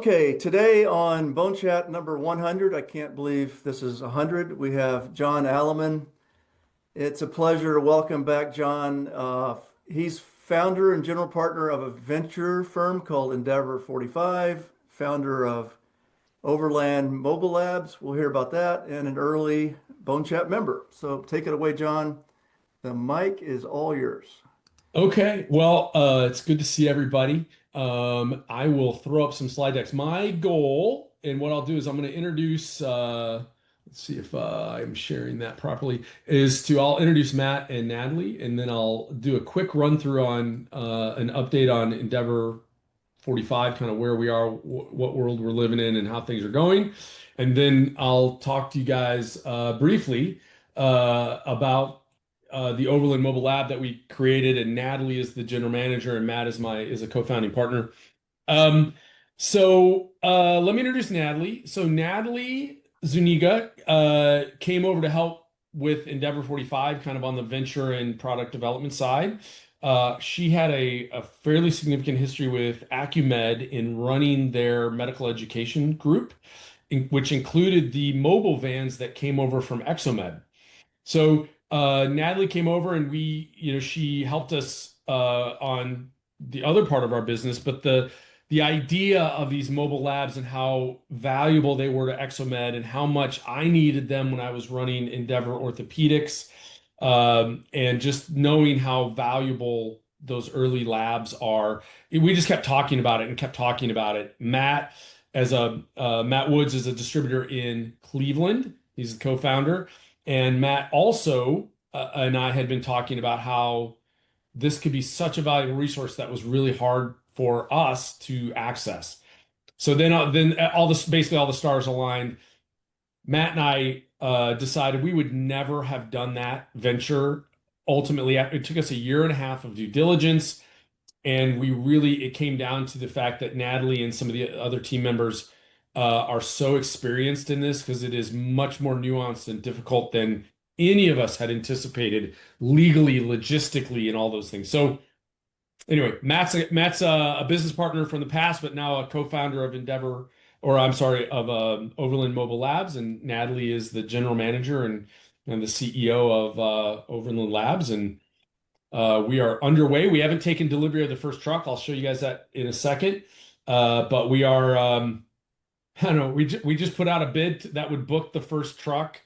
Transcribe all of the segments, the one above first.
Okay, today on BoneChat number 100, I can't believe this is 100, we have John Alleman. It's a pleasure to welcome back John. He's founder and general partner of a venture firm called Endeavor 45, founder of Overland Mobile Labs. We'll hear about that, and an early BoneChat member. So take it away, John. The mic is all yours. Okay, well, it's good to see everybody. I will throw up some slide decks. My goal, and what I'll do is I'm going to introduce, let's see if I'm sharing that properly, I'll introduce Matt and Natalie, and then I'll do a quick run through on an update on Endeavor 45, kind of where we are, what world we're living in, and how things are going. And then I'll talk to you guys briefly about the Overland Mobile Lab that we created, and Natalie is the general manager, and Matt is a co-founding partner. Let me introduce Natalie. So Natalie Zuniga came over to help with Endeavor 45, kind of on the venture and product development side. She had a fairly significant history with Acumed in running their medical education group, which included the mobile vans that came over from Exomed. So Natalie came over and she helped us on the other part of our business, but the idea of these mobile labs and how valuable they were to Exomed and how much I needed them when I was running Endeavor Orthopedics, and just knowing how valuable those early labs are. We just kept talking about it and kept talking about it. Matt Woods is a distributor in Cleveland. He's the co-founder. And Matt also and I had been talking about how this could be such a valuable resource that was really hard for us to access. So then basically all the stars aligned. Matt and I decided we would never have done that venture. Ultimately, it took us a year and a half of due diligence, and it came down to the fact that Natalie and some of the other team members are so experienced in this, because it is much more nuanced and difficult than any of us had anticipated legally, logistically, and all those things. So anyway, Matt's a business partner from the past, but now a co-founder of Overland Mobile Labs, and Natalie is the general manager and the CEO of Overland Labs, and we are underway. We haven't taken delivery of the first truck. I'll show you guys that in a second. But we are, I don't know, we just put out a bid that would book the first truck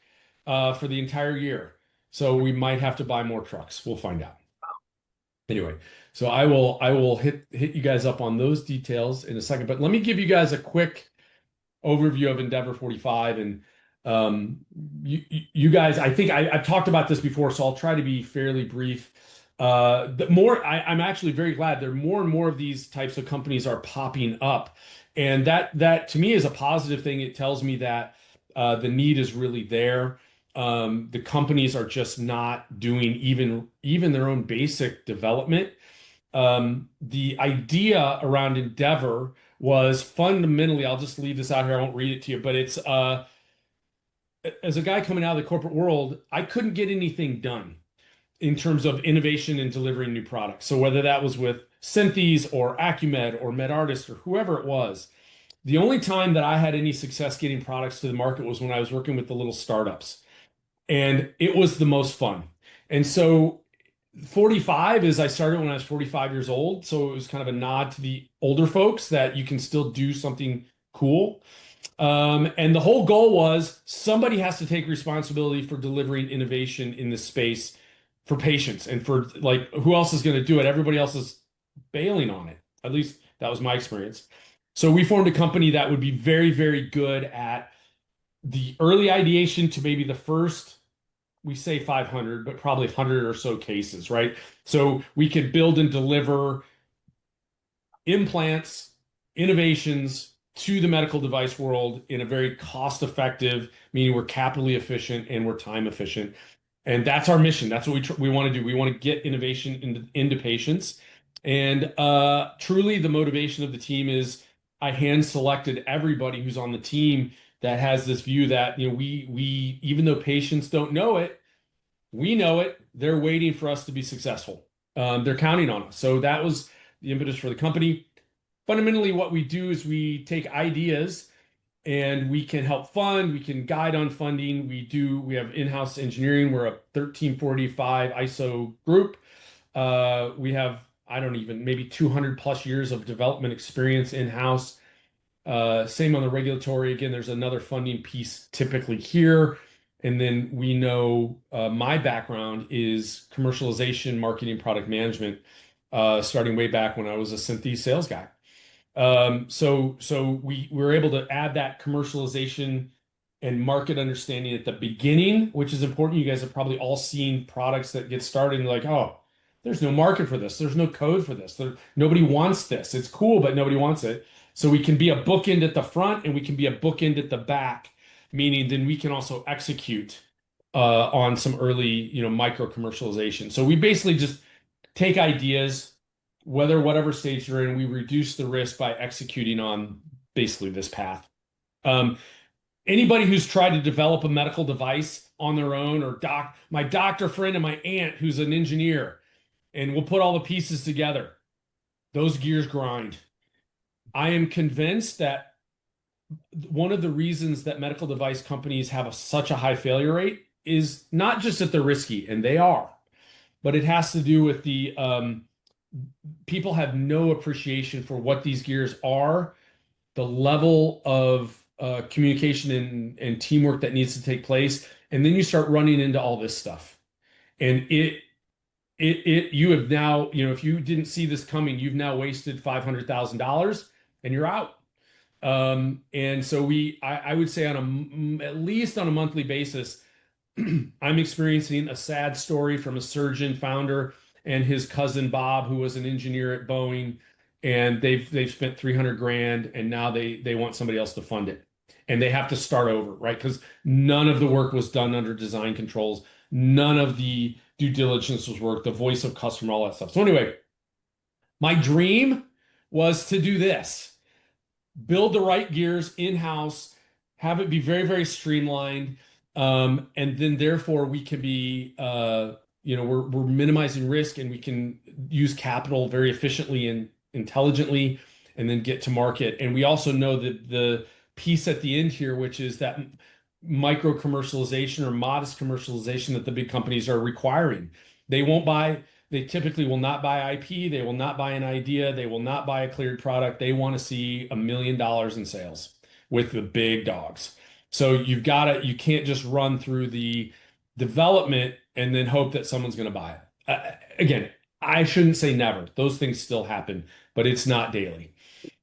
for the entire year. So we might have to buy more trucks. We'll find out. Anyway, so I will hit you guys up on those details in a second. But let me give you guys a quick overview of Endeavor 45. And you guys, I think I've talked about this before, so I'll try to be fairly brief. I'm actually very glad there are more and more of these types of companies are popping up. And that to me is a positive thing. It tells me that the need is really there. The companies are just not doing even their own basic development. The idea around Endeavor was fundamentally, I'll just leave this out here, I won't read it to you, but it's as a guy coming out of the corporate world, I couldn't get anything done in terms of innovation and delivering new products. So whether that was with Synthes or Acumed or MedArtist or whoever it was, the only time that I had any success getting products to the market was when I was working with the little startups. And it was the most fun. And so 45 is I started when I was 45 years old. So it was kind of a nod to the older folks that you can still do something cool. And the whole goal was somebody has to take responsibility for delivering innovation in this space for patients, and for, like, who else is going to do it? Everybody else is bailing on it. At least that was my experience. So we formed a company that would be very, very good at the early ideation to maybe the first, we say 500, but probably 100 or so cases, right? So we could build and deliver implants, innovations to the medical device world in a very cost-effective, meaning we're capitally efficient and we're time efficient. And that's our mission. That's what we want to do. We want to get innovation into patients. And truly, the motivation of the team is I hand selected everybody who's on the team that has this view that, we even though patients don't know it, we know it. They're waiting for us to be successful. They're counting on us. So that was the impetus for the company. fundamentally what we do is we take ideas and we can help fund, we can guide on funding. We have in-house engineering. We're a 1345 ISO group. We have, I don't even, maybe 200 plus years of development experience in-house. Same on the regulatory. Again, there's another funding piece typically here. And then we know my background is commercialization, marketing, product management, starting way back when I was a Synthes sales guy. So we were able to add that commercialization and market understanding at the beginning, which is important. You guys have probably all seen products that get started and like, oh, there's no market for this. There's no code for this. Nobody wants this. It's cool, but nobody wants it. So we can be a bookend at the front and we can be a bookend at the back, meaning then we can also execute on some early, micro commercialization. So we basically just take ideas, whatever stage you're in, we reduce the risk by executing on basically this path. Anybody who's tried to develop a medical device on their own, or my doctor friend and my aunt who's an engineer, and we'll put all the pieces together, those gears grind. I am convinced that one of the reasons that medical device companies have such a high failure rate is not just that they're risky, and they are, but it has to do with the people have no appreciation for what these gears are, the level of communication and teamwork that needs to take place, and then you start running into all this stuff, and you have now, if you didn't see this coming, you've now wasted $500,000 and you're out. And so I would say at least on a monthly basis, I'm experiencing a sad story from a surgeon founder and his cousin Bob, who was an engineer at Boeing, and they've spent 300 grand, and now they want somebody else to fund it, and they have to start over, right? Because none of the work was done under design controls, none of the due diligence was work, the voice of customer, all that stuff. So anyway, my dream was to do this: build the right gears in-house, have it be very, very streamlined, and then therefore we can be, we're minimizing risk and we can use capital very efficiently and intelligently, and then get to market. And we also know that the piece at the end here, which is that micro commercialization or modest commercialization that the big companies are requiring. They typically will not buy IP. They will not buy an idea. They will not buy a cleared product. They want to see $1 million in sales with the big dogs. So you can't just run through the development and then hope that someone's going to buy it. Again, I shouldn't say never. Those things still happen, but it's not daily.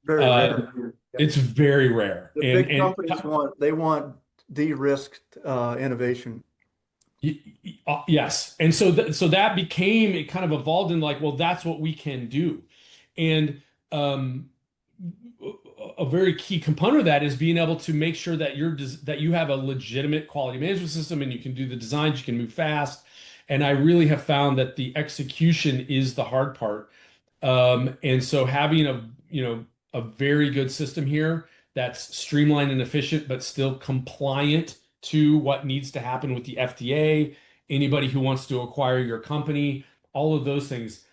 Very rare. It's very rare. The big companies want de-risked innovation. Yes. And so that became, it kind of evolved in like, well, that's what we can do. And a very key component of that is being able to make sure that you have a legitimate quality management system, and you can do the designs, you can move fast. And I really have found that the execution is the hard part. And so having a very good system here that's streamlined and efficient, but still compliant to what needs to happen with the FDA, anybody who wants to acquire your company, all of those things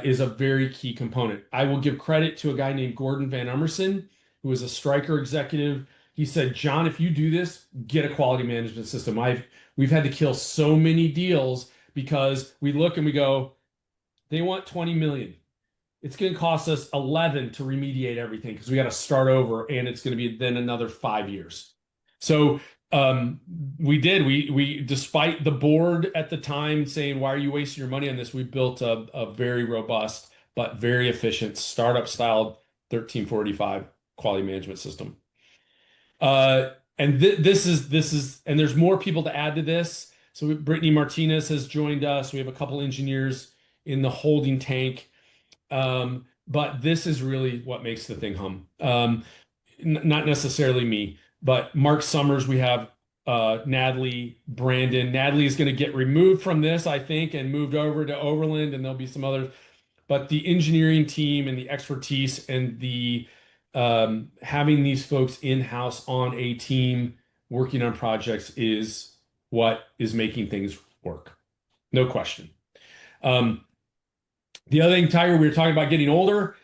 is a very key component. I will give credit to a guy named Gordon Van Emerson, who is a Stryker executive. He said, John, if you do this, get a quality management system. We've had to kill so many deals because we look and we go, they want 20 million. It's going to cost us 11 to remediate everything because we got to start over, and it's going to be then another 5 years. So we despite the board at the time saying, why are you wasting your money on this? We built a very robust but very efficient startup style 1345 quality management system. And this is, and there's more people to add to this. So Brittany Martinez has joined us. We have a couple engineers in the holding tank. But this is really what makes the thing hum. Not necessarily me, but Mark Summers, we have Natalie, Brandon. Natalie is going to get removed from this, I think, and moved over to Overland, and there'll be some others. But the engineering team and the expertise and the having these folks in-house on a team working on projects is what is making things work. No question. The other thing, Tiger, we were talking about getting older.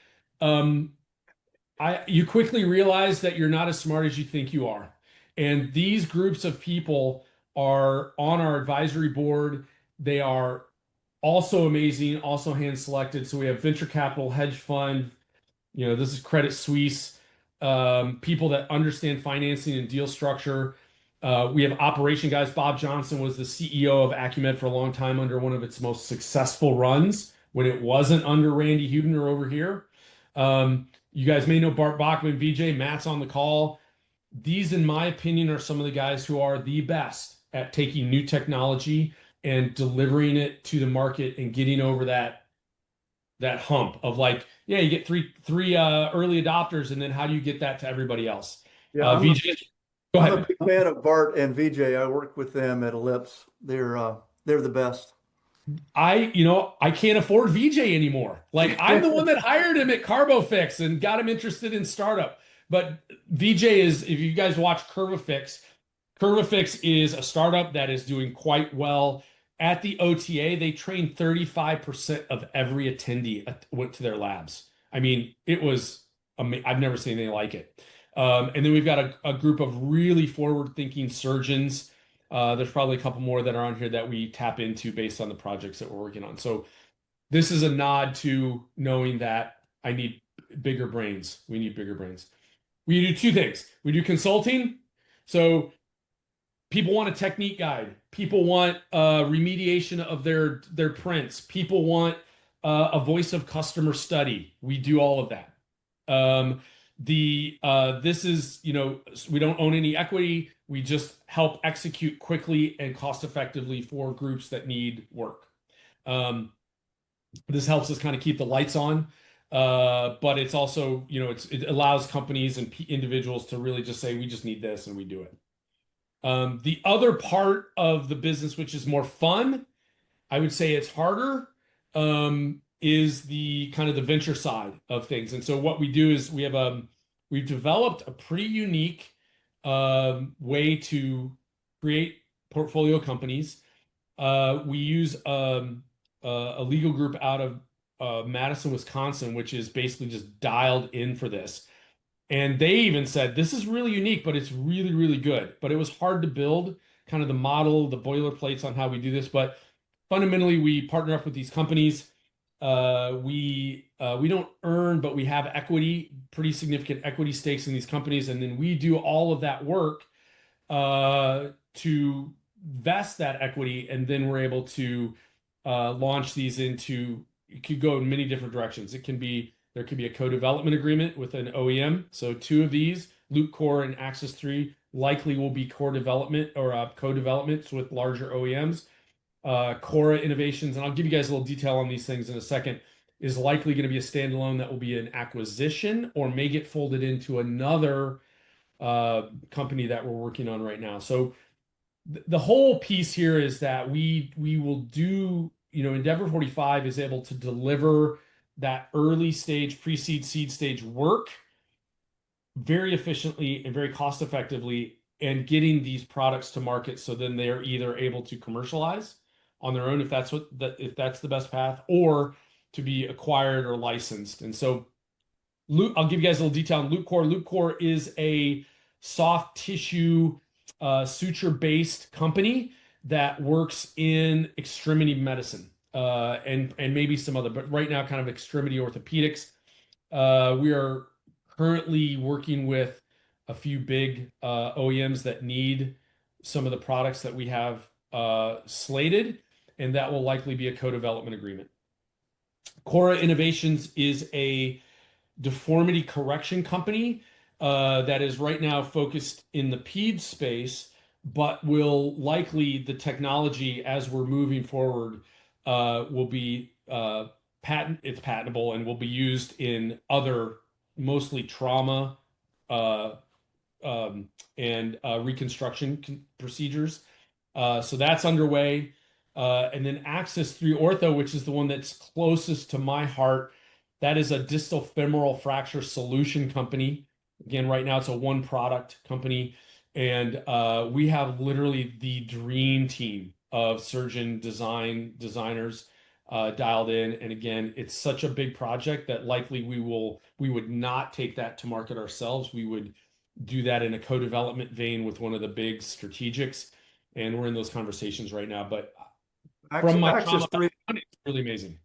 You quickly realize that you're not as smart as you think you are. And these groups of people are on our advisory board. They are also amazing, also hand selected. So we have venture capital, hedge fund, this is Credit Suisse, people that understand financing and deal structure. We have operation guys. Bob Johnson was the CEO of Acumed for a long time under one of its most successful runs when it wasn't under Randy Huebner over here. You guys may know Bart Bachman, VJ, Matt's on the call. These, in my opinion, are some of the guys who are the best at taking new technology and delivering it to the market and getting over that hump of like, yeah, you get three early adopters, and then how do you get that to everybody else? Yeah, VJ, go I'm a ahead. big fan of Bart and VJ. I work with them at Ellipse. They're the best. I can't afford VJ anymore. Like I'm the one that hired him at CarboFix and got him interested in startup. But VJ is, if you guys watch CurvaFix, CurvaFix is a startup that is doing quite well. At the OTA, they trained 35% of every attendee went to their labs. I mean, it was amazing. I've never seen anything like it. And then we've got a group of really forward-thinking surgeons. There's probably a couple more that are on here that we tap into based on the projects that we're working on. So this is a nod to knowing that I need bigger brains. We need bigger brains. We do two things. We do consulting. So people want a technique guide. People want remediation of their prints. People want a voice of customer study. We do all of that. This is, we don't own any equity. We just help execute quickly and cost effectively for groups that need work. This helps us kind of keep the lights on. But it's also, it allows companies and individuals to really just say, we just need this, and we do it. The other part of the business, which is more fun, I would say it's harder, is the kind of the venture side of things. And so what we do is we've developed a pretty unique way to create portfolio companies. We use a legal group out of Madison, Wisconsin, which is basically just dialed in for this. And they even said, this is really unique, but it's really, really good. But it was hard to build kind of the model, the boilerplates on how we do this. But fundamentally, we partner up with these companies. We don't earn, but we have equity, pretty significant equity stakes in these companies. And then we do all of that work to vest that equity. And then we're able to launch these into, it could go in many different directions. There could be a co-development agreement with an OEM. So two of these, Loop Core and Axis 3, likely will be core development or co-developments with larger OEMs. Cora Innovations, and I'll give you guys a little detail on these things in a second, is likely going to be a standalone that will be an acquisition or may get folded into another company that we're working on right now. So the whole piece here is that we will do, Endeavor 45 is able to deliver that early stage, pre-seed, seed stage work very efficiently and very cost effectively, and getting these products to market so then they are either able to commercialize on their own if that's the best path, or to be acquired or licensed. And so I'll give you guys a little detail on LoopCore. LoopCore is a soft tissue suture-based company that works in extremity medicine and maybe some other, but right now kind of extremity orthopedics. We are currently working with a few big OEMs that need some of the products that we have slated, and that will likely be a co-development agreement. Cora Innovations is a deformity correction company that is right now focused in the PED space, but will likely, the technology as we're moving forward will be it's patentable and will be used in other mostly trauma and reconstruction procedures. So that's underway. And then Axis 3 Ortho, which is the one that's closest to my heart, that is a distal femoral fracture solution company. Again, right now it's a one product company. And we have literally the dream team of surgeon designers dialed in. And again, it's such a big project that likely we would not take that to market ourselves. We would do that in a co-development vein with one of the big strategics, and we're in those conversations right now. But from my Axis trauma 3, background, it's really amazing.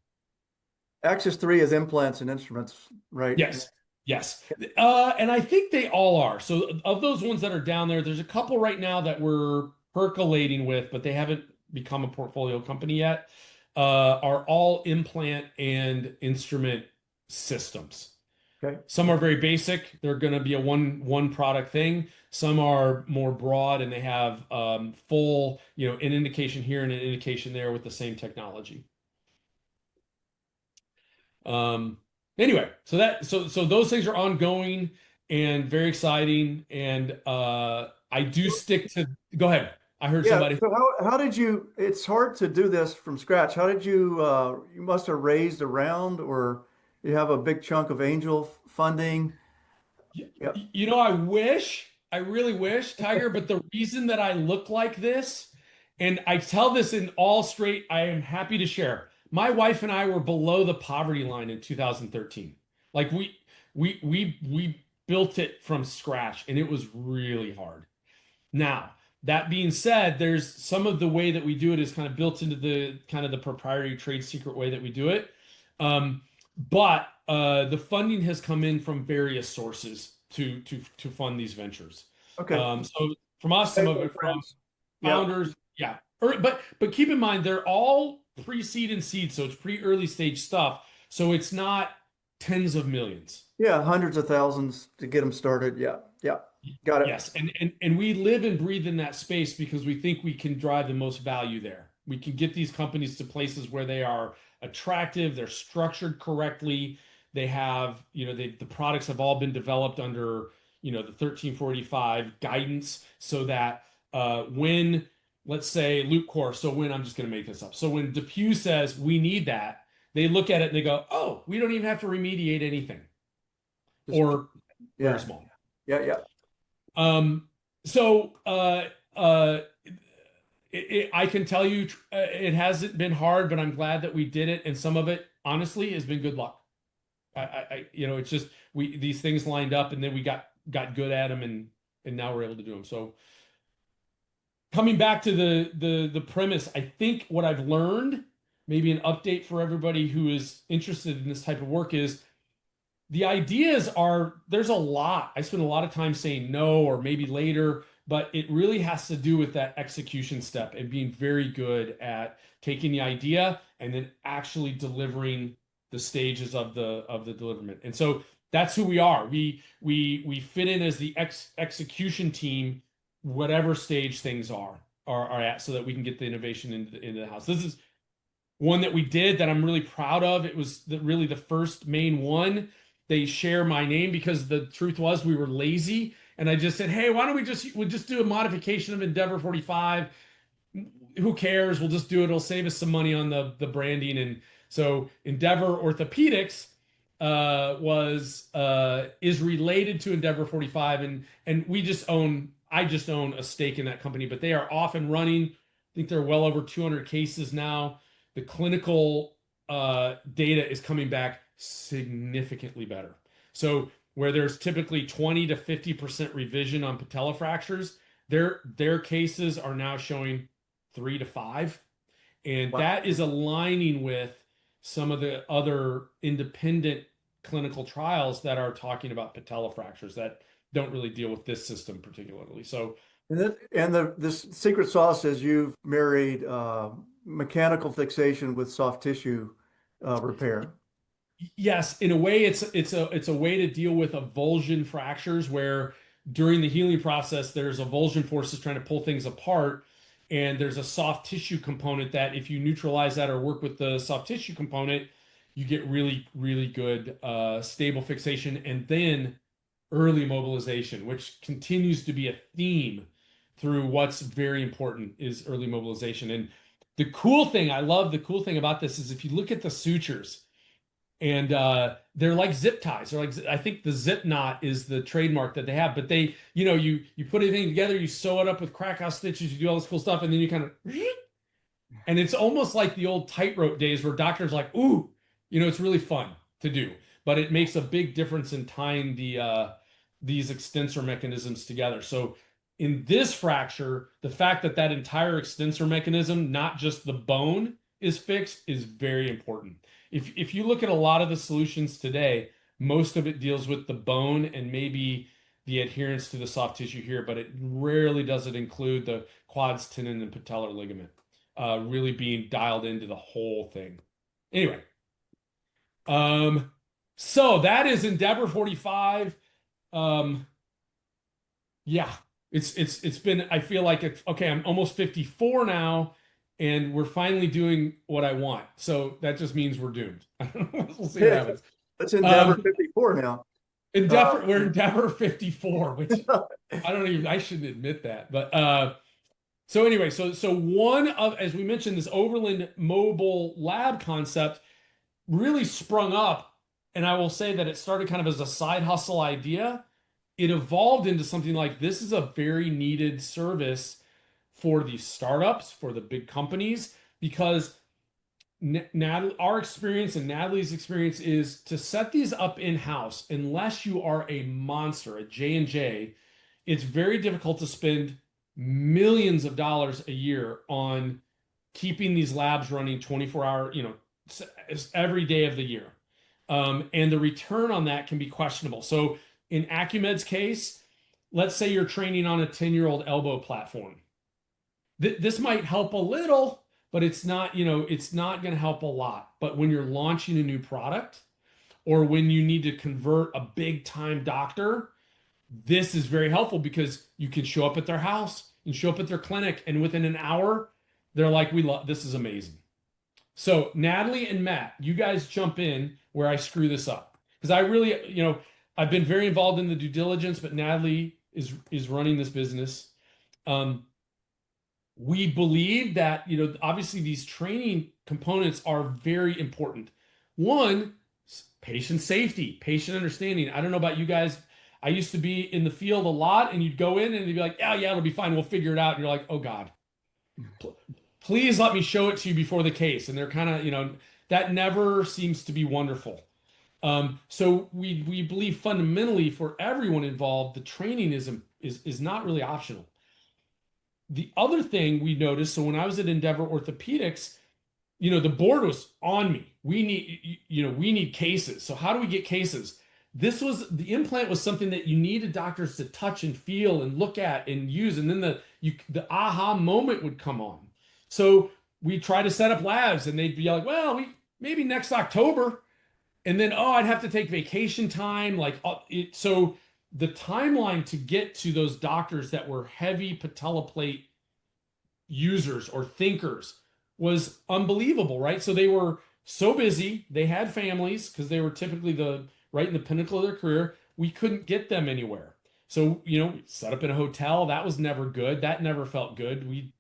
Axis 3 is implants and instruments, right? Yes, yes. And I think they all are. So of those ones that are down there, there's a couple right now that we're percolating with, but they haven't become a portfolio company yet. Are all implant and instrument systems. Okay. Some are very basic. They're going to be a one product thing. Some are more broad and they have full, an indication here and an indication there with the same technology. Um, anyway, so those things are ongoing and very exciting. And I do stick to. Go ahead. I heard Yeah. somebody. So how did you, it's hard to do this from scratch. How did you, you must have raised a round or you have a big chunk of angel funding. Yep. I really wish, Tiger, but the reason that I look like this, and I tell this in all straight, I am happy to share. My wife and I were below the poverty line in 2013. Like we built it from scratch and it was really hard. Now, that being said, there's some of the way that we do it is kind of built into the kind of the proprietary trade secret way that we do it. But the funding has come in from various sources to fund these ventures. Okay. So from us, some of Family, it from friends. Yep. founders, yeah. But keep in mind they're all pre-seed and seed, so it's pre-early stage stuff. So it's not tens of millions. Yeah. Hundreds of thousands to get them started. Yeah. Yeah. Got it. Yes, and we live and breathe in that space because we think we can drive the most value there. We can get these companies to places where they are attractive, they're structured correctly, they have, the products have all been developed under, the 1345 guidance so that when, let's say, Luke Core, so when, I'm just going to make this up. So when Depew says we need that, they look at it and they go, oh, we don't even have to remediate anything Just, or very yeah. small. Yeah. Yeah. Um, so uh, I can tell you it hasn't been hard, but I'm glad that we did it. And some of it, honestly, has been good luck. It's just these things lined up, and then we got good at them, and now we're able to do them. So coming back to the premise, I think what I've learned, maybe an update for everybody who is interested in this type of work is the ideas are there's a lot. I spend a lot of time saying no or maybe later, but it really has to do with that execution step and being very good at taking the idea and then actually delivering the stages of the deliverment. And so that's who we are. We fit in as the execution team, whatever stage things are at, so that we can get the innovation into the house. This is one that we did that I'm really proud of. It was really the first main one. They share my name because the truth was we were lazy, and I just said, "Hey, why don't we'll just do a modification of Endeavor 45? Who cares? We'll just do it. It'll save us some money on the branding." And so Endeavor Orthopedics is related to Endeavor 45, and I just own a stake in that company, but they are off and running. I think they're well over 200 cases now. The clinical data is coming back significantly better. So where there's typically 20 to 50% revision on patella fractures, their cases are now showing 3 to 5. And Wow. that is aligning with some of the other independent clinical trials that are talking about patella fractures that don't really deal with this system particularly. So This secret sauce is you've married mechanical fixation with soft tissue repair. yes, in a way, it's a way to deal with avulsion fractures where during the healing process, there's avulsion forces trying to pull things apart, and there's a soft tissue component that if you neutralize that or work with the soft tissue component, you get really, really good stable fixation, and then early mobilization, which continues to be a theme through what's very important is early mobilization. And I love the cool thing about this is if you look at the sutures and they're like zip ties. They're like I think the zip knot is the trademark that they have. But you put everything together, you sew it up with crack house stitches, you do all this cool stuff, and then you kind of And it's almost like the old tightrope days where doctors are like, ooh, it's really fun to do, but it makes a big difference in tying these extensor mechanisms together. So in this fracture, the fact that that entire extensor mechanism, not just the bone, is fixed is very important. If you look at a lot of the solutions today, most of it deals with the bone and maybe the adherence to the soft tissue here, but it rarely does it include the quads, tendon, and patellar ligament really being dialed into the whole thing. Anyway, um, so that is Endeavor 45. Um, yeah, it's been. I feel like okay. I'm almost 54 now, and we're finally doing what I want. So that just means we're doomed. We'll see what happens. That's Endeavor Um, 54 now. We're Endeavor 54, which I shouldn't admit that, but so anyway, so one of, as we mentioned, this Overland Mobile Lab concept really sprung up, and I will say that it started kind of as a side hustle idea. It evolved into something like this is a very needed service for the startups, for the big companies, because Natalie, our experience and Natalie's experience is to set these up in-house, unless you are a monster, a J&J, it's very difficult to spend millions of dollars a year on keeping these labs running 24-hour, every day of the year. And the return on that can be questionable. So in Acumed's case, let's say you're training on a 10-year-old elbow platform. This might help a little, but it's not going to help a lot. But when you're launching a new product or when you need to convert a big time doctor, this is very helpful because you can show up at their house and show up at their clinic, and within an hour, they're like, "We love this is amazing." So Natalie and Matt, you guys jump in where I screw this up because I really, I've been very involved in the due diligence, but Natalie is running this business. Um, we believe that, obviously these training components are very important. One, patient safety, patient understanding. I don't know about you guys. I used to be in the field a lot, and you'd go in and you'd be like, yeah, it'll be fine. We'll figure it out. And you're like, oh God, please let me show it to you before the case. And they're kind of, that never seems to be wonderful. So we believe fundamentally for everyone involved, the training is not really optional. The other thing we noticed, so when I was at Endeavor Orthopedics, the board was on me. We need cases. So how do we get cases? The implant was something that you needed doctors to touch and feel and look at and use, and then the aha moment would come on. So we try to set up labs, and they'd be like, "Well, we maybe next October," and then I'd have to take vacation time, so the timeline to get to those doctors that were heavy patella plate users or thinkers was unbelievable, right? So they were so busy, they had families because they were typically right in the pinnacle of their career. We couldn't get them anywhere. So, set up in a hotel, that was never good. That never felt good. We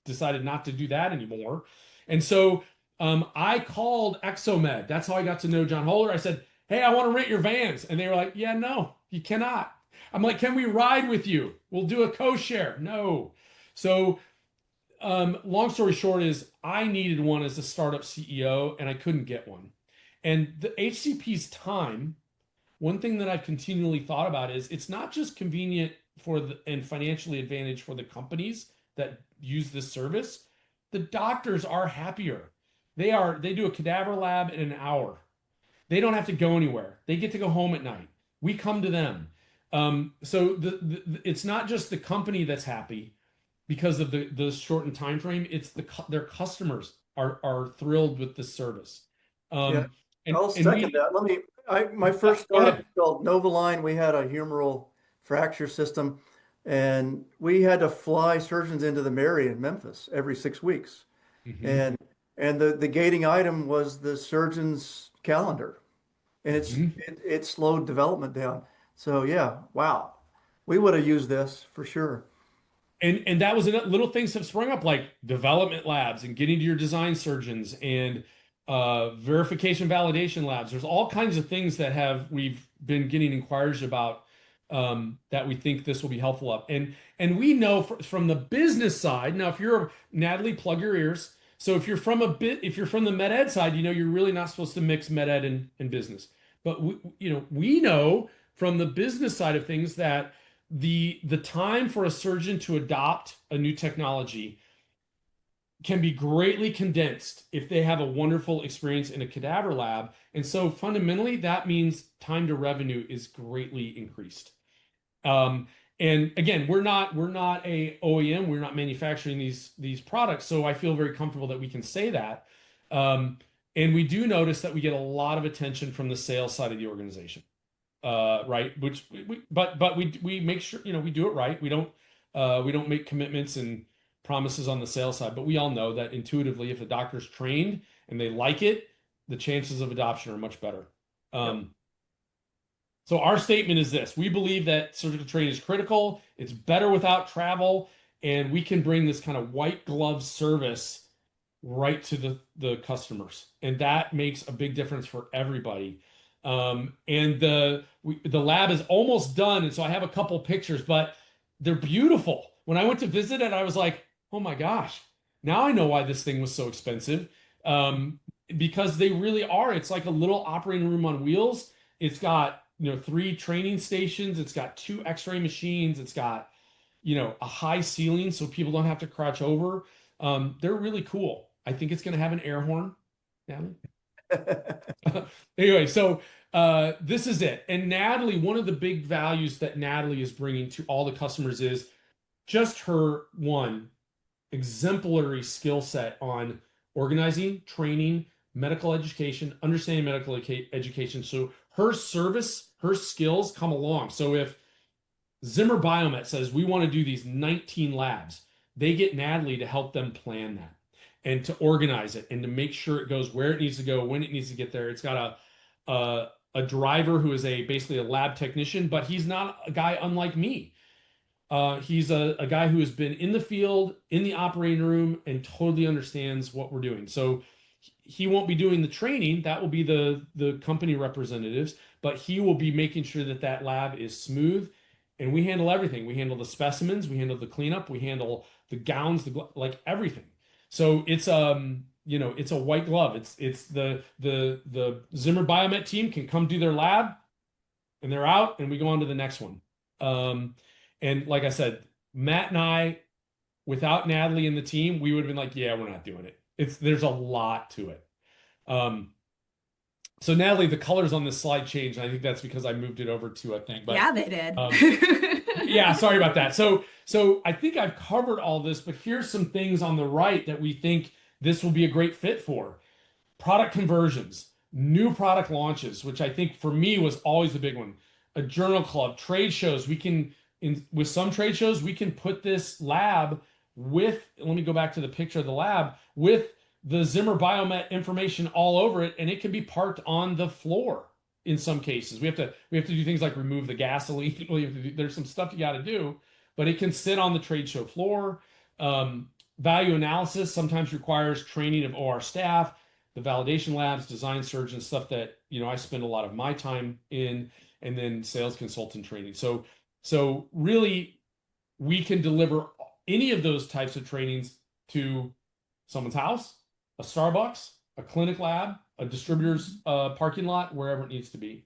decided not to do that anymore. And so I called Exomed. That's how I got to know John Holler. I said, "Hey, I want to rent your vans." And they were like, "Yeah, no, you cannot." I'm like, "Can we ride with you? We'll do a co-share." No. So long story short is I needed one as a startup CEO and I couldn't get one. And the HCP's time, one thing that I've continually thought about is it's not just convenient and financially advantage for the companies that use this service. The doctors are happier. They do a cadaver lab in an hour. They don't have to go anywhere. They get to go home at night. We come to them. So it's not just the company that's happy because of the shortened time frame. It's their customers are thrilled with this service. Yeah, And I'll and second we that. My first go startup ahead. was called Novaline. We had a humeral fracture system, and we had to fly surgeons into the Mary in Memphis every 6 weeks. Hmm. And the gating item was the surgeon's calendar, and Hmm. it slowed development down. So yeah, wow, we would have used this for sure. And that was little things have sprung up like development labs and getting to your design surgeons and verification validation labs. There's all kinds of things that we've been getting inquiries about that we think this will be helpful of. And we know from the business side. Now, if you're Natalie, plug your ears. So if you're from the med ed side, you're really not supposed to mix med ed and business. But we know from the business side of things that the time for a surgeon to adopt a new technology can be greatly condensed if they have a wonderful experience in a cadaver lab. And so fundamentally, that means time to revenue is greatly increased. Um, and again, we're not a OEM, we're not manufacturing these products, so I feel very comfortable that we can say that. Um, and we do notice that we get a lot of attention from the sales side of the organization, right? Which but we make sure we do it right. We don't make commitments and promises on the sales side, but we all know that intuitively, if the doctor's trained and they like it, the chances of adoption are much better. Yep. So our statement is this: we believe that surgical training is critical. It's better without travel, and we can bring this kind of white glove service right to the customers, and that makes a big difference for everybody. And the lab is almost done, and so I have a couple pictures, but they're beautiful. When I went to visit it, I was like, oh my gosh, now I know why this thing was so expensive. Because they really are. It's like a little operating room on wheels. It's got 3 training stations. It's got 2 X-ray machines. It's got a high ceiling so people don't have to crouch over. They're really cool. I think it's going to have an air horn. Natalie? Anyway, so this is it. And Natalie, one of the big values that Natalie is bringing to all the customers is just her exemplary skill set on organizing, training, medical education, understanding medical education. So her service, her skills come along. So if Zimmer Biomet says we want to do these 19 labs, they get Natalie to help them plan that and to organize it and to make sure it goes where it needs to go, when it needs to get there. It's got a driver who is basically a lab technician, but he's not a guy unlike me. He's a guy who has been in the field, in the operating room, and totally understands what we're doing. So he won't be doing the training. That will be the company representatives, but he will be making sure that that lab is smooth. And we handle everything. We handle the specimens, we handle the cleanup, we handle the gowns, like everything. So it's it's a white glove. It's the Zimmer Biomet team can come do their lab, and they're out, and we go on to the next one. And like I said, Matt and I, without Natalie and the team, we would have been like, yeah, we're not doing it. There's a lot to it. So Natalie, the colors on this slide changed, and I think that's because I moved it over to a thing. But yeah, they did. yeah, sorry about that. So I think I've covered all this, but here's some things on the right that we think this will be a great fit for. Product conversions, new product launches, which I think for me was always the big one. A journal club, trade shows. With some trade shows, we can put this lab with, let me go back to the picture of the lab, with the Zimmer Biomet information all over it, and it can be parked on the floor in some cases. We have to do things like remove the gasoline. There's some stuff you got to do, but it can sit on the trade show floor. Value analysis sometimes requires training of OR staff, the validation labs, design surgeons, stuff that I spend a lot of my time in, and then sales consultant training. So really, we can deliver any of those types of trainings to someone's house, a Starbucks, a clinic lab, a distributor's parking lot, wherever it needs to be.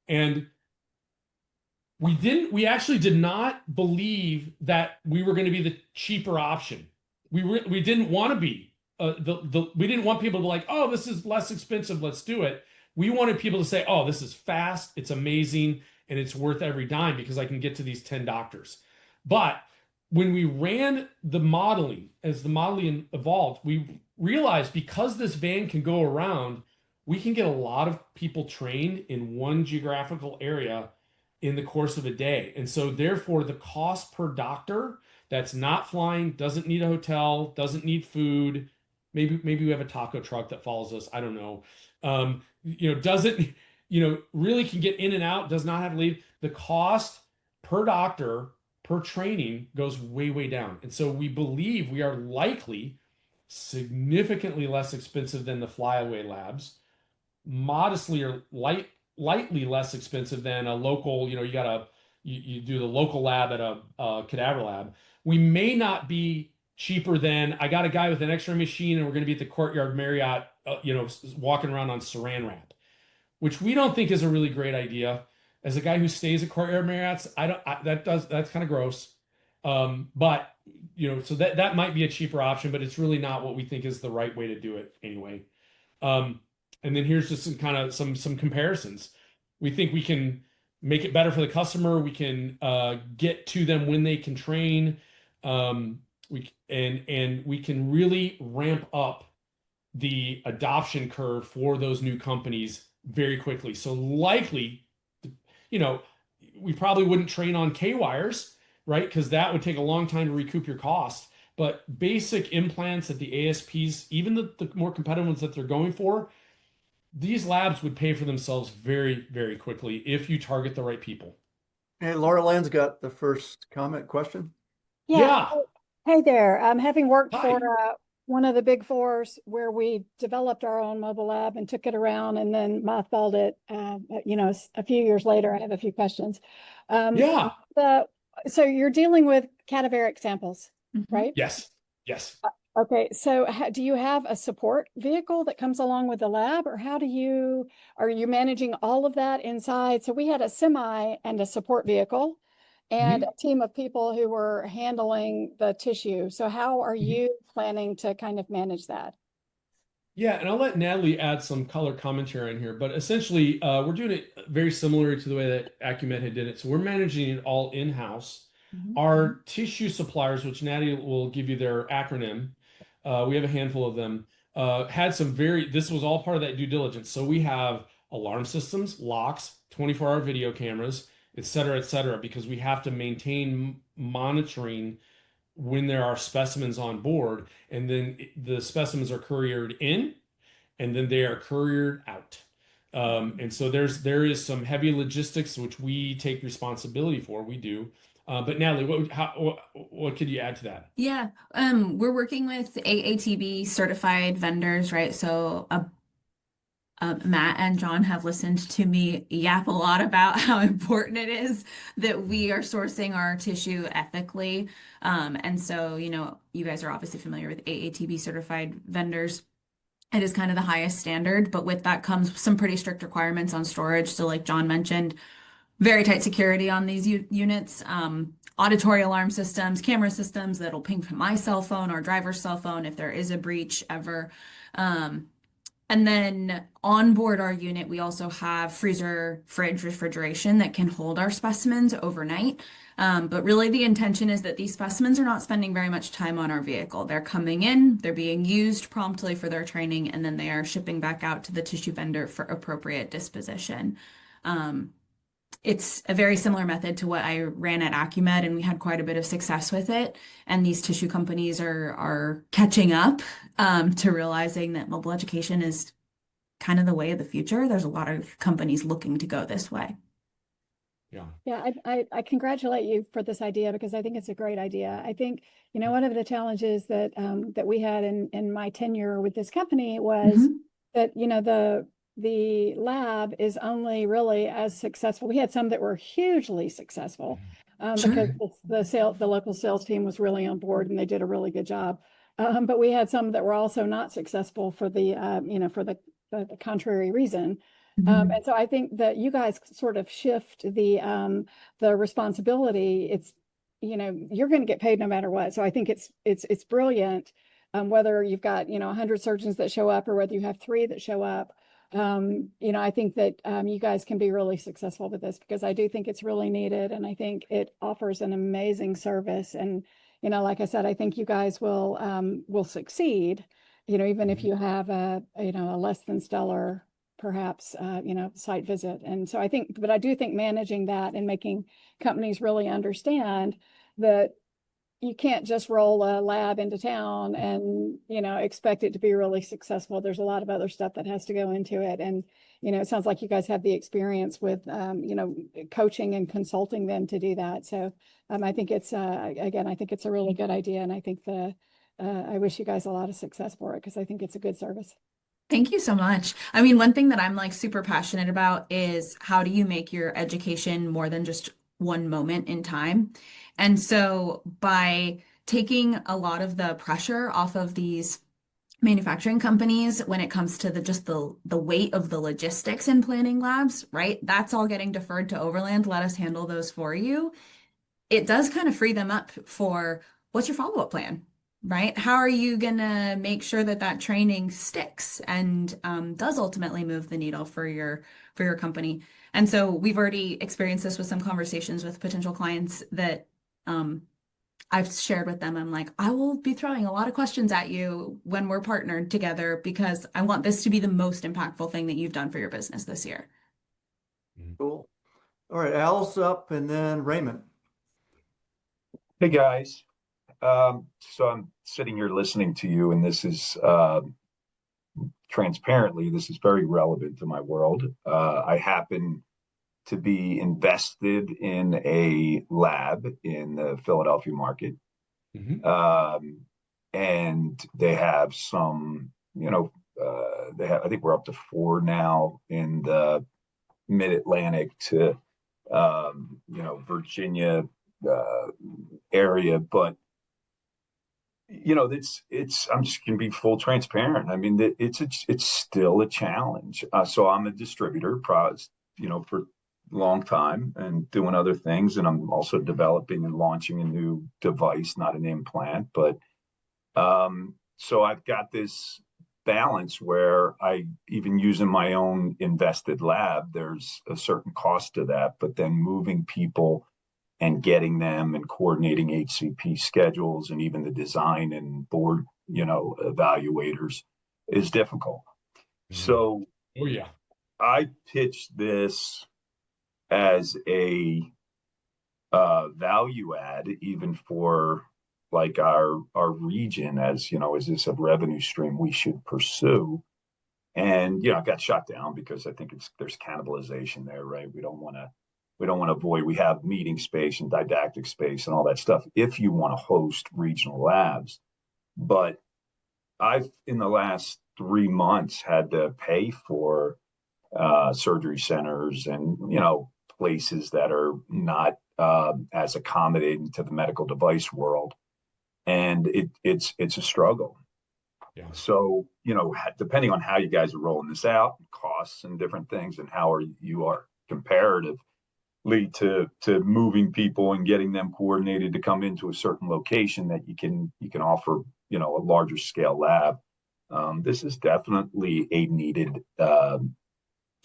And we actually did not believe that we were going to be the cheaper option. We didn't want to be we didn't want people to be like, oh, this is less expensive, let's do it. We wanted people to say, oh, this is fast, it's amazing, and it's worth every dime because I can get to these 10 doctors. But when we ran the modeling, as the modeling evolved, we realized because this van can go around, we can get a lot of people trained in one geographical area in the course of a day. And so therefore the cost per doctor that's not flying, doesn't need a hotel, doesn't need food, maybe we have a taco truck that follows us, I don't know. Doesn't, really can get in and out, does not have to leave. The cost per doctor per training goes way, way down. And so we believe we are likely significantly less expensive than the flyaway labs, modestly or lightly less expensive than a local, you do the local lab at a cadaver lab. We may not be cheaper than I got a guy with an X-ray machine and we're going to be at the Courtyard Marriott, walking around on Saran wrap, which we don't think is a really great idea. As a guy who stays at Courtyard Marriott's, that's kind of gross. But so that might be a cheaper option, but it's really not what we think is the right way to do it anyway. Um, and then here's just some comparisons. We think we can make it better for the customer. We can get to them when they can train. And we can really ramp up the adoption curve for those new companies very quickly. So likely, you know, we probably wouldn't train on K-wires, right? Because that would take a long time to recoup your cost. But basic implants at the ASPs, even the more competitive ones that they're going for, these labs would pay for themselves very, very quickly if you target the right people. Hey, Laura Land's got the first comment question. Yeah. Yeah. Hey there. Having worked for Hi. one of the big fours where we developed our own mobile lab and took it around and then mothballed it, a few years later, I have a few questions. Yeah. So you're dealing with cadaveric samples, right? Yes. Yes. Okay. So do you have a support vehicle that comes along with the lab, or are you managing all of that inside? So we had a semi and a support vehicle and Mhm. a team of people who were handling the tissue. So how are Mhm. you planning to kind of manage that? Yeah, and I'll let Natalie add some color commentary in here, but essentially, we're doing it very similar to the way that Acumed had did it. So we're managing it all in-house. Mhm. Our tissue suppliers, which Natalie will give you their acronym, we have a handful of them, this was all part of that due diligence. So we have alarm systems, locks, 24-hour video cameras, et cetera, because we have to maintain monitoring when there are specimens on board, and then the specimens are couriered in, and then they are couriered out. And so there is some heavy logistics which we take responsibility for. We do. But Natalie, what could you add to that? Yeah, we're working with AATB certified vendors, right? So Matt and John have listened to me yap a lot about how important it is that we are sourcing our tissue ethically. And so, you guys are obviously familiar with AATB certified vendors. It is kind of the highest standard, but with that comes some pretty strict requirements on storage. So, like John mentioned, very tight security on these units, auditory alarm systems, camera systems that'll ping from my cell phone or driver's cell phone if there is a breach ever. And then on board our unit, we also have fridge refrigeration that can hold our specimens overnight. But really, the intention is that these specimens are not spending very much time on our vehicle. They're coming in, they're being used promptly for their training, and then they are shipping back out to the tissue vendor for appropriate disposition. It's a very similar method to what I ran at Acumed, and we had quite a bit of success with it. And these tissue companies are catching up to realizing that mobile education is kind of the way of the future. There's a lot of companies looking to go this way. Yeah. Yeah, I congratulate you for this idea because I think it's a great idea. I think, one of the challenges that we had in my tenure with this company was Mhm. that, the lab is only really as successful. We had some that were hugely successful because Sure. the local sales team was really on board and they did a really good job. But we had some that were also not successful for the contrary reason. Mhm. And so I think that you guys sort of shift the responsibility. You're going to get paid no matter what. So I think it's brilliant, whether you've got 100 surgeons that show up or whether you have 3 that show up. I think that you guys can be really successful with this because I do think it's really needed, and I think it offers an amazing service. And like I said, I think you guys will succeed. Even if Mhm. you have a less than stellar perhaps site visit. And so but I do think managing that and making companies really understand that you can't just roll a lab into town and expect it to be really successful. There's a lot of other stuff that has to go into it. And it sounds like you guys have the experience with coaching and consulting them to do that. So I think it's a really good idea, and I think I wish you guys a lot of success for it because I think it's a good service. Thank you so much. I mean, one thing that I'm like super passionate about is how do you make your education more than just one moment in time? And so by taking a lot of the pressure off of these manufacturing companies when it comes to the weight of the logistics in planning labs, right? That's all getting deferred to Overland. Let us handle those for you. It does kind of free them up for what's your follow-up plan, right? How are you gonna make sure that that training sticks and does ultimately move the needle for your company? And so we've already experienced this with some conversations with potential clients that I've shared with them. I'm like, I will be throwing a lot of questions at you when we're partnered together because I want this to be the most impactful thing that you've done for your business this year. Cool. All right, Al's up and then Raymond. Hey guys. So I'm sitting here listening to you, and this is transparently, this is very relevant to my world. I happen to be invested in a lab in the Philadelphia market. And they have some, I think we're up to 4 now in the mid-Atlantic to, Virginia area. But, I'm just going to be full transparent. I mean, it's still a challenge. So I'm a distributor, for a long time and doing other things. And I'm also developing and launching a new device, not an implant, but so I've got this balance where I, even using my own invested lab, there's a certain cost to that, but then moving people and getting them and coordinating HCP schedules and even the design and board, evaluators is difficult. So oh yeah, I pitched this as a value add, even for like our region, as is this a revenue stream we should pursue? And I got shot down because I think there's cannibalization there, right? We don't want to avoid. We have meeting space and didactic space and all that stuff if you want to host regional labs. But I've in the last 3 months had to pay for surgery centers and places that are not as accommodating to the medical device world, and it's a struggle. yeah. So depending on how you guys are rolling this out, costs and different things, and how you are comparatively to moving people and getting them coordinated to come into a certain location that you can offer a larger scale lab. This is definitely a needed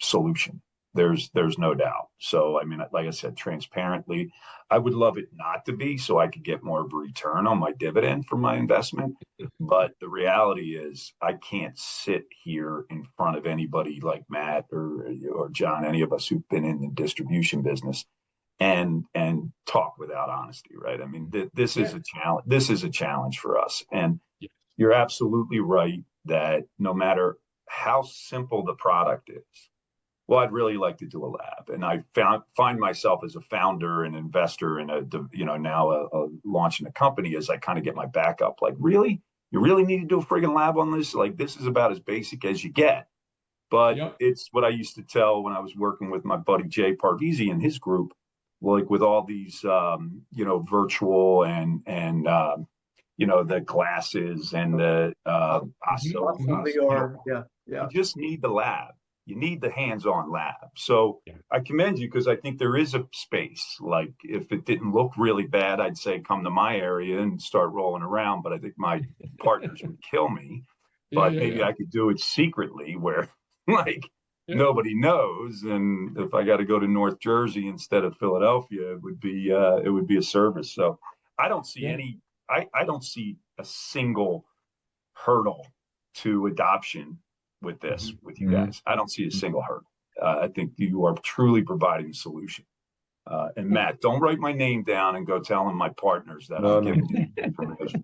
solution. There's no doubt. So, I mean, like I said, transparently, I would love it not to be, so I could get more of a return on my dividend for my investment. But the reality is I can't sit here in front of anybody like Matt or John, any of us who've been in the distribution business, and talk without honesty, right? I mean, this is a challenge. This is a challenge for us. And you're absolutely right that no matter how simple the product is, well, I'd really like to do a lab. And I find myself as a founder and investor in now launching a company, as I kind of get my back up. Like, really? You really need to do a friggin' lab on this? Like, this is about as basic as you get. But it's what I used to tell when I was working with my buddy Jay Parvizi and his group, like with all these, virtual and the glasses and the VR. Yeah. You just need the lab. You need the hands-on lab. So I commend you, because I think there is a space. Like, if it didn't look really bad, I'd say come to my area and start rolling around. But I think my partners would kill me. But maybe I could do it secretly, where nobody knows. And if I got to go to North Jersey instead of Philadelphia, it would be a service. So I don't see I don't see a single hurdle to adoption with this, with you guys. I don't see a single hurdle. I think you are truly providing a solution. And Matt, don't write my name down and go telling my partners that I'm giving you information.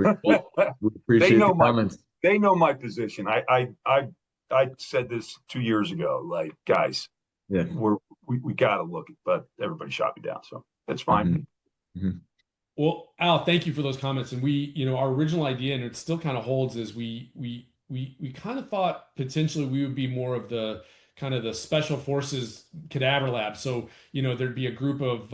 We appreciate the comments. They know my position. I said this 2 years ago. Like, guys, we got to look at, but everybody shot me down, so that's fine. Well, Al, thank you for those comments. And our original idea, and it still kind of holds, is we kind of thought potentially we would be more of the kind of the special forces cadaver lab. So, there'd be a group of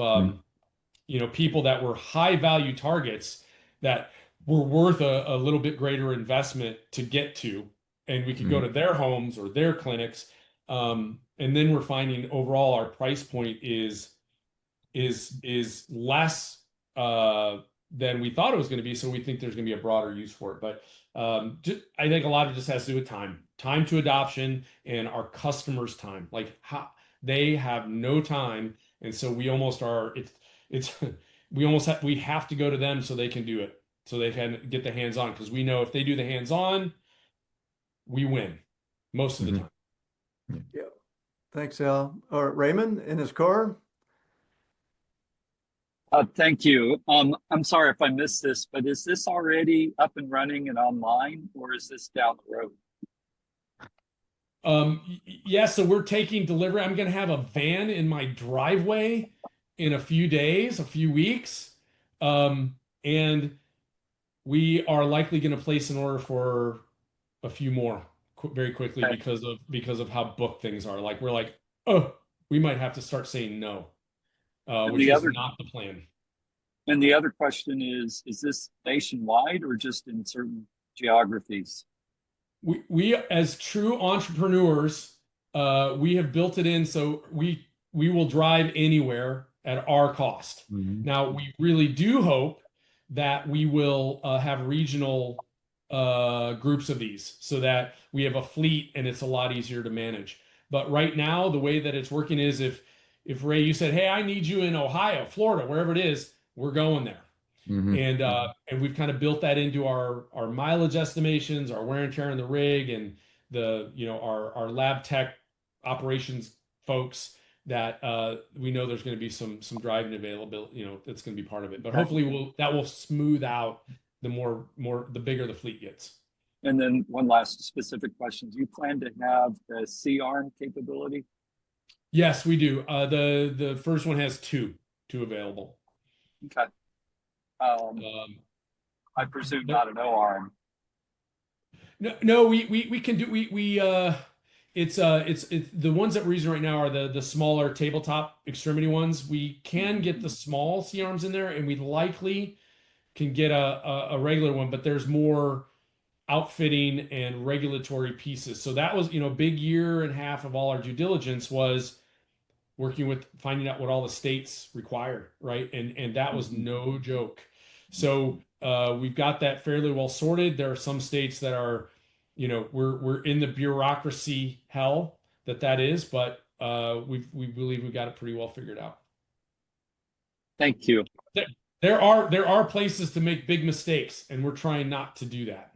people that were high value targets that were worth a little bit greater investment to get to, and we could go to their homes or their clinics. And then we're finding overall our price point is less than we thought it was going to be. So we think there's going to be a broader use for it. But I think a lot of it just has to do with time to adoption, and our customers' time. Like they have no time, and so we almost are. It's we have to go to them so they can do it, so they can get the hands on, because we know if they do the hands on, we win most of the time. Yeah. Thanks, Al. All right, Raymond in his car. Thank you. I'm sorry if I missed this, but is this already up and running and online, or is this down the road? Yeah, so we're taking delivery. I'm going to have a van in my driveway in a few days, a few weeks. And we are likely going to place an order for a few more very quickly because of how booked things are. Like we're like, oh, we might have to start saying no, which is not the plan. And the other question is this nationwide or just in certain geographies? We as true entrepreneurs, we have built it in so we will drive anywhere at our cost. Now, we really do hope that we will have regional groups of these so that we have a fleet and it's a lot easier to manage. But right now, the way that it's working is if Ray, you said, hey, I need you in Ohio, Florida, wherever it is, we're going there. And we've kind of built that into our mileage estimations, our wear and tear on the rig, and our lab tech operations folks that we know there's going to be some driving availability, that's going to be part of it. But hopefully that will smooth out the bigger the fleet gets. And then one last specific question. Do you plan to have the C-arm capability? Yes, we do. The first one has two available. Okay. I presume not an O-arm. No, we can do it's the ones that we're using right now are the smaller tabletop extremity ones. We can get the small C-arms in there, and we likely can get a regular one, but there's more outfitting and regulatory pieces. So that was, big year and a half of all our due diligence was working with finding out what all the states require, right? And that was no joke. So we've got that fairly well sorted. There are some states that are, we're in the bureaucracy hell that is, but we believe we've got it pretty well figured out. Thank you. There are places to make big mistakes, and we're trying not to do that.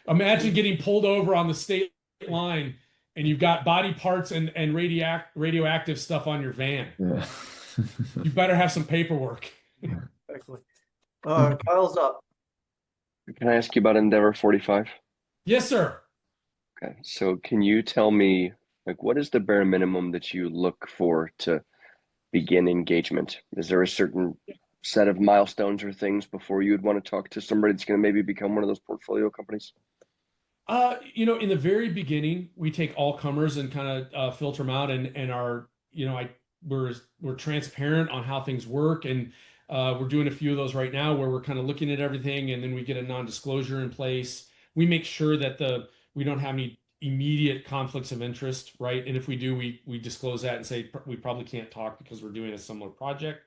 Imagine getting pulled over on the state line and you've got body parts and radioactive stuff on your van. Yeah. You better have some paperwork. Excellent. Kyle's up. Can I ask you about Endeavor 45? Yes, sir. Okay, so can you tell me, what is the bare minimum that you look for to begin engagement? Is there a certain set of milestones or things before you would want to talk to somebody that's going to maybe become one of those portfolio companies? In the very beginning, we take all comers and kind of filter them out, and we're transparent on how things work, and we're doing a few of those right now where we're kind of looking at everything, and then we get a non-disclosure in place. We make sure that we don't have any immediate conflicts of interest, right? And if we do, we disclose that and say we probably can't talk because we're doing a similar project.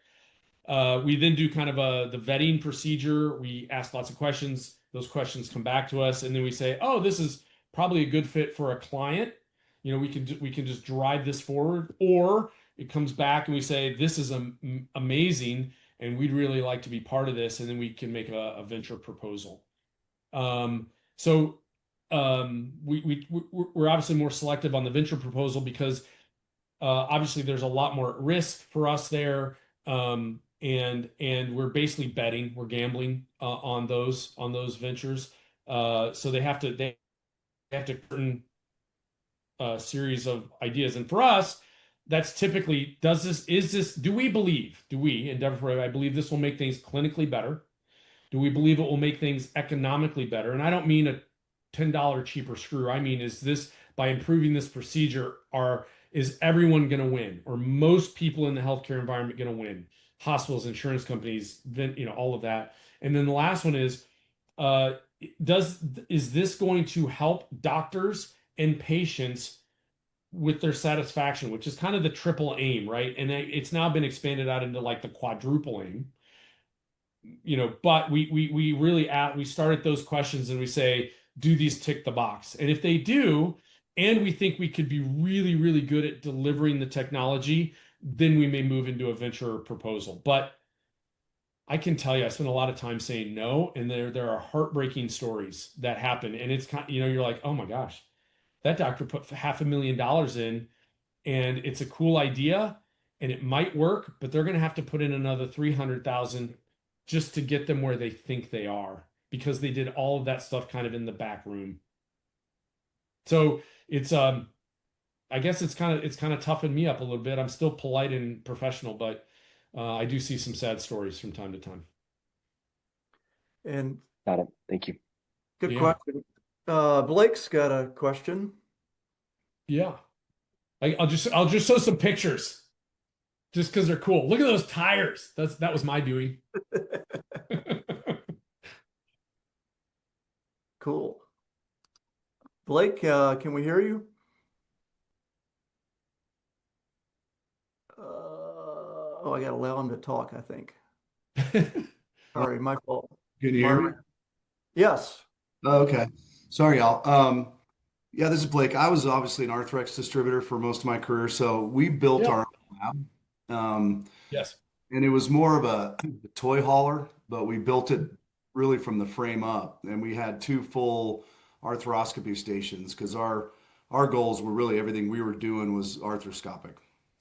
We then do kind of the vetting procedure. We ask lots of questions. Those questions come back to us, and then we say, oh, this is probably a good fit for a client. We can just drive this forward, or it comes back and we say, this is amazing, and we'd really like to be part of this, and then we can make a venture proposal. We're obviously more selective on the venture proposal because obviously there's a lot more risk for us there. And we're basically betting, we're gambling on those ventures. So they have to curtain a series of ideas. And for us, that's typically, do we, Endeavor, I believe this will make things clinically better? Do we believe it will make things economically better? And I don't mean a $10 cheaper screw. I mean, is this, by improving this procedure, is everyone going to win, or most people in the healthcare environment going to win? Hospitals, insurance companies, then all of that. And then the last one is, uh, is this going to help doctors and patients with their satisfaction, which is kind of the triple aim, right? And it's now been expanded out into like the quadruple aim. But we really we start at those questions and we say, do these tick the box? And if they do, and we think we could be really, really good at delivering the technology, then we may move into a venture proposal. But I can tell you, I spent a lot of time saying no, and there are heartbreaking stories that happen. And it's kind you're like, oh my gosh, that doctor put $500,000 in, and it's a cool idea and it might work, but they're going to have to put in another 300,000 just to get them where they think they are, because they did all of that stuff kind of in the back room. So it's I guess it's kind of toughened me up a little bit. I'm still polite and professional, but I do see some sad stories from time to time. And Got it. Thank you. good Yeah. question. Blake's got a question. Yeah. I'll just show some pictures just because they're cool. Look at those tires. That was my doing. Cool. Blake, can we hear you? Oh, I got to allow him to talk, I think. Sorry, my fault. Can you hear me? Yes. Oh, okay. Sorry, y'all. Yeah, this is Blake. I was obviously an Arthrex distributor for most of my career, so we built Yeah. our own lab. Yes. And it was more of a toy hauler, but we built it really from the frame up. And we had 2 full arthroscopy stations because our goals were really everything we were doing was arthroscopic.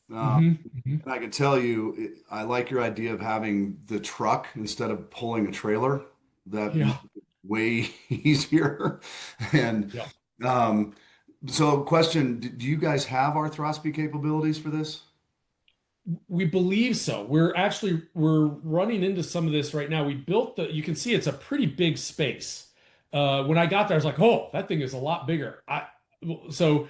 And I can tell you, I like your idea of having the truck instead of pulling a trailer. That Yeah. way easier. And Yeah. so question, do you guys have arthroscopy capabilities for this? We believe so. We're running into some of this right now. We built you can see it's a pretty big space. When I got there, I was like, oh, that thing is a lot bigger. So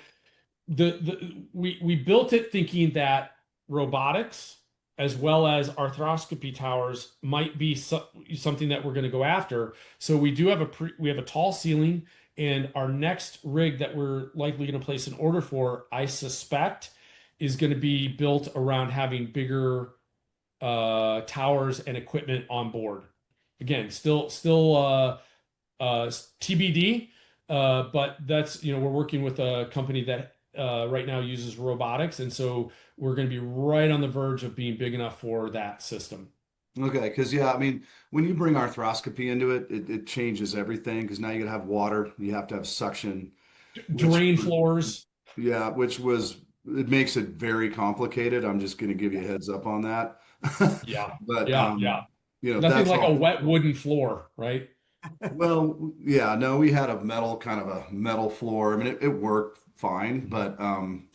we built it thinking that robotics as well as arthroscopy towers might be something that we're going to go after. So we do have we have a tall ceiling, and our next rig that we're likely going to place an order for, I suspect, is going to be built around having bigger towers and equipment on board. Again, still TBD, but that's we're working with a company that right now uses robotics, and so we're going to be right on the verge of being big enough for that system. Okay, because yeah, I mean, when you bring arthroscopy into it, it changes everything because now you gotta have water, you have to have suction, Drain floors. yeah, it makes it very complicated. I'm just gonna give you a heads up on that. Yeah. But Yeah. Nothing that's like all. a wet wooden floor, right? Well, yeah, no, we had a metal floor. I mean, it worked fine, but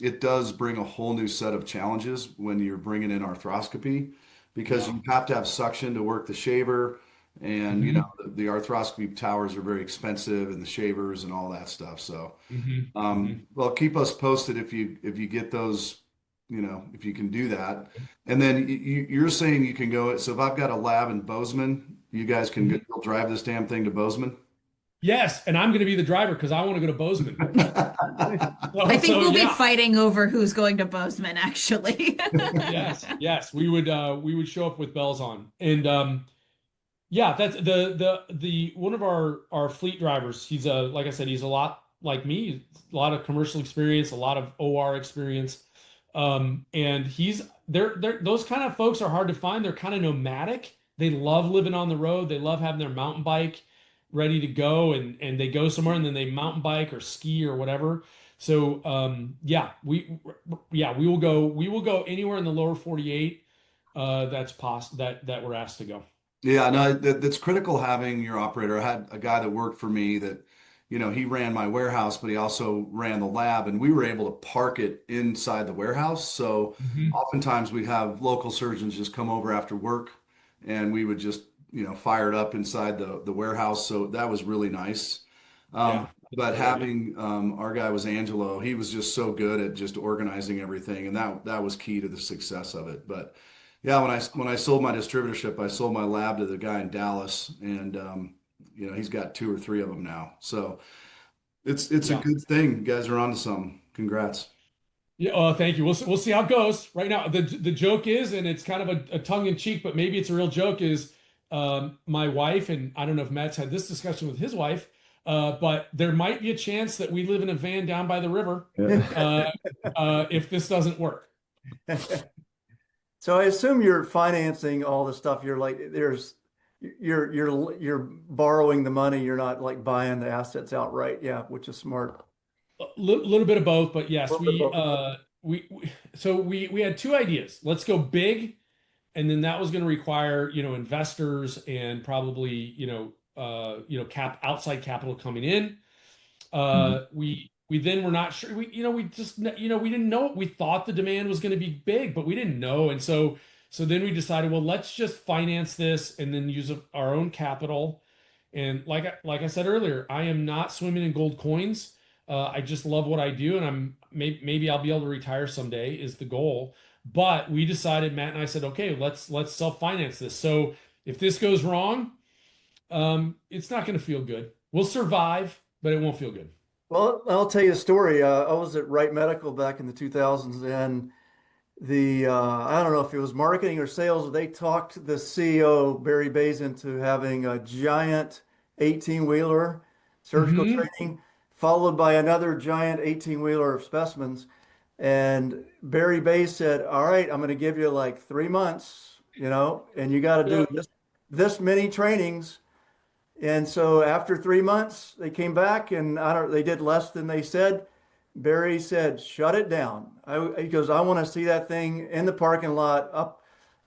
it does bring a whole new set of challenges when you're bringing in arthroscopy because Yeah. you have to have suction to work the shaver, and the arthroscopy towers are very expensive, and the shavers and all that stuff. So, well, keep us posted if you get those, if you can do that. And then you're saying you can go. So if I've got a lab in Bozeman, you guys can go drive this damn thing to Bozeman. Yes, and I'm going to be the driver because I want to go to Bozeman. I think we'll be fighting over who's going to Bozeman, actually. Yes, we would show up with bells on, and yeah, that's the one of our fleet drivers. He's like I said, he's a lot like me, a lot of commercial experience, a lot of OR experience, and they're those kind of folks are hard to find. They're kind of nomadic. They love living on the road. They love having their mountain bike ready to go, and they go somewhere and then they mountain bike or ski or whatever. So we will go anywhere in the lower 48 that's that we're asked to go. Yeah, no, that's critical having your operator. I had a guy that worked for me that, he ran my warehouse, but he also ran the lab, and we were able to park it inside the warehouse. So oftentimes we'd have local surgeons just come over after work, and we would just, fire it up inside the warehouse. So that was really nice. Yeah. But having our guy was Angelo, he was just so good at just organizing everything, and that was key to the success of it. But yeah, when I sold my distributorship, I sold my lab to the guy in Dallas, and he's got 2 or 3 of them now. So it's a Yeah. good thing. You guys are onto something. Congrats. Yeah, thank you. We'll see how it goes. Right now, the joke is, and it's kind of a tongue in cheek, but maybe it's a real joke. Is my wife, and I don't know if Matt's had this discussion with his wife, but there might be a chance that we live in a van down by the river if this doesn't work. So I assume you're financing all the stuff. You're like, you're borrowing the money. You're not like buying the assets outright. Yeah, which is smart. A little bit of both, but A yes, little bit of both. we had 2 ideas. Let's go big, and then that was going to require investors and probably outside capital coming in. We then were not sure. We just we didn't know. We thought the demand was going to be big, but we didn't know. And so then we decided, well, let's just finance this and then use our own capital. And like I said earlier, I am not swimming in gold coins. I just love what I do, and maybe I'll be able to retire someday is the goal. But we decided, Matt and I said, okay, let's self-finance this. So if this goes wrong, it's not going to feel good. We'll survive, but it won't feel good. Well, I'll tell you a story. I was at Wright Medical back in the 2000s, and I don't know if it was marketing or sales. They talked the CEO, Barry Bays, into having a giant 18-wheeler surgical training, followed by another giant 18-wheeler of specimens. And Barry Bays said, "All right, I'm going to give you like 3 months, and you got to do this many trainings." And so after 3 months, they came back, and they did less than they said. Barry said, "Shut it down." He goes, "I want to see that thing in the parking lot up,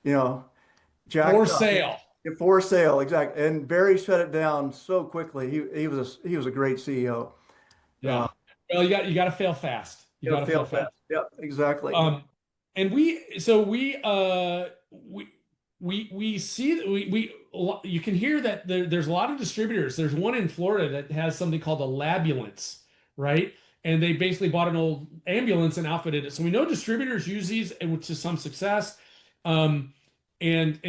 jacked For up." sale. For sale, exactly. And Barry shut it down so quickly. He was a great CEO. Yeah. Well, you got to fail fast. You got to Fail fail fast. fast. Yep, exactly. And we see that you can hear that there's a lot of distributors. There's one in Florida that has something called a labulance, right? And they basically bought an old ambulance and outfitted it. So we know distributors use these to some success. And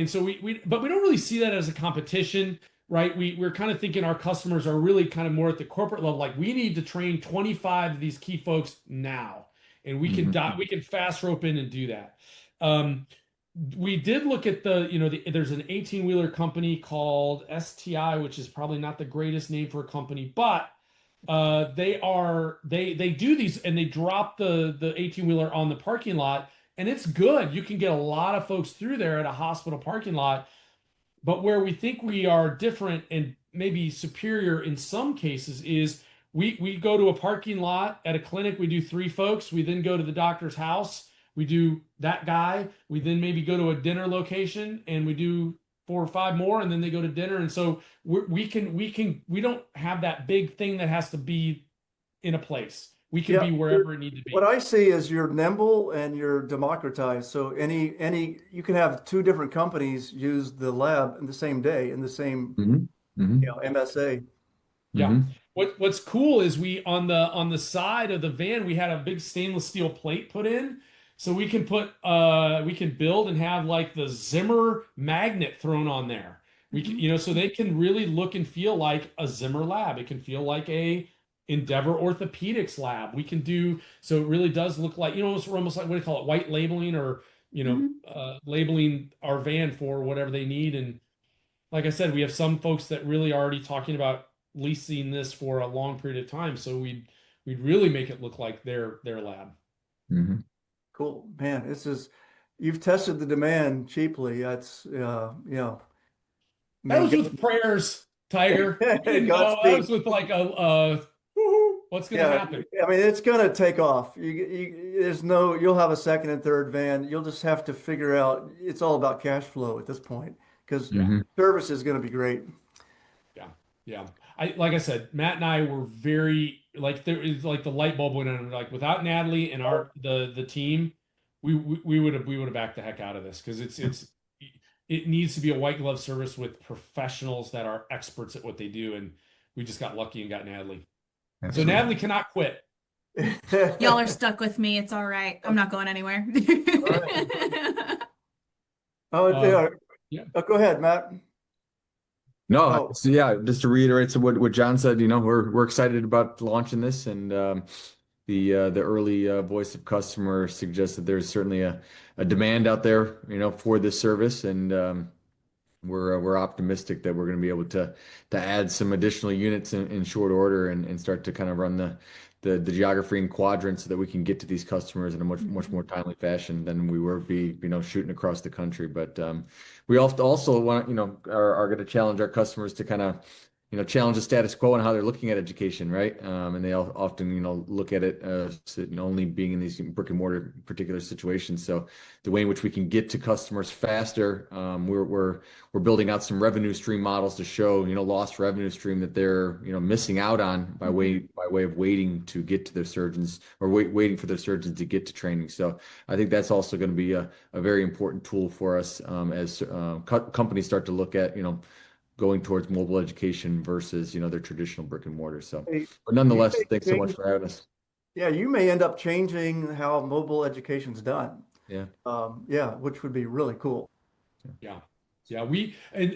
so but we don't really see that as a competition, right? We're kind of thinking our customers are really kind of more at the corporate level. Like, we need to train 25 of these key folks now, and we can fast rope in and do that. We did look at there's an 18-wheeler company called STI, which is probably not the greatest name for a company, but they do these, and they drop the 18-wheeler on the parking lot, and it's good. You can get a lot of folks through there at a hospital parking lot. But where we think we are different and maybe superior in some cases is we go to a parking lot at a clinic, we do 3 folks, we then go to the doctor's house, we do that guy, we then maybe go to a dinner location and we do 4 or 5 more, and then they go to dinner. And so we don't have that big thing that has to be in a place. We can be wherever it need to be. What I see is you're nimble and you're democratized. So you can have 2 different companies use the lab in the same day in the same MSA. Yeah. What's cool is on the side of the van, we had a big stainless steel plate put in, so we can build and have like the Zimmer magnet thrown on there. We can, so they can really look and feel like a Zimmer lab. It can feel like a Endeavor Orthopedics lab. We can do, so it really does look like, it's almost like, what do you call it, white labeling, or labeling our van for whatever they need. And like I said, we have some folks that really are already talking about leasing this for a long period of time, so we'd really make it look like their lab. Cool, man. You've tested the demand cheaply. That's That was with prayers, Tiger. That was with like what's going to happen? I mean, it's going to take off. You'll have a second and third van. You'll just have to figure out, it's all about cash flow at this point, because service is going to be great. Yeah. Like I said, Matt and I were very, like, there is like the light bulb went on. Like, without Natalie and the team, we would have backed the heck out of this, because it needs to be a white glove service with professionals that are experts at what they do. And we just got lucky and got Natalie. So Absolutely. Natalie cannot quit. Y'all are stuck with me. It's all right. I'm not going anywhere. Oh, yeah. Yeah. Oh, go ahead, Matt. No, Oh. so yeah, just to reiterate, so what John said, we're excited about launching this, and the early voice of customer suggests that there's certainly a demand out there, for this service, and we're optimistic that we're going to be able to add some additional units in short order and start to kind of run the geography and quadrants so that we can get to these customers in a much more timely fashion than we were shooting across the country. But we also want are going to challenge our customers to kind of challenge the status quo and how they're looking at education, right? And they often look at it only being in these brick and mortar particular situations. So the way in which we can get to customers faster, we're building out some revenue stream models to show lost revenue stream that they're missing out on by way of waiting to get to their surgeons, or waiting for their surgeons to get to training. So I think that's also going to be a very important tool for us as companies start to look at going towards mobile education versus their traditional brick and mortar. So, but nonetheless, thanks so much for having us. Yeah, you may end up changing how mobile education's done. Yeah. Yeah, which would be really cool. Yeah. And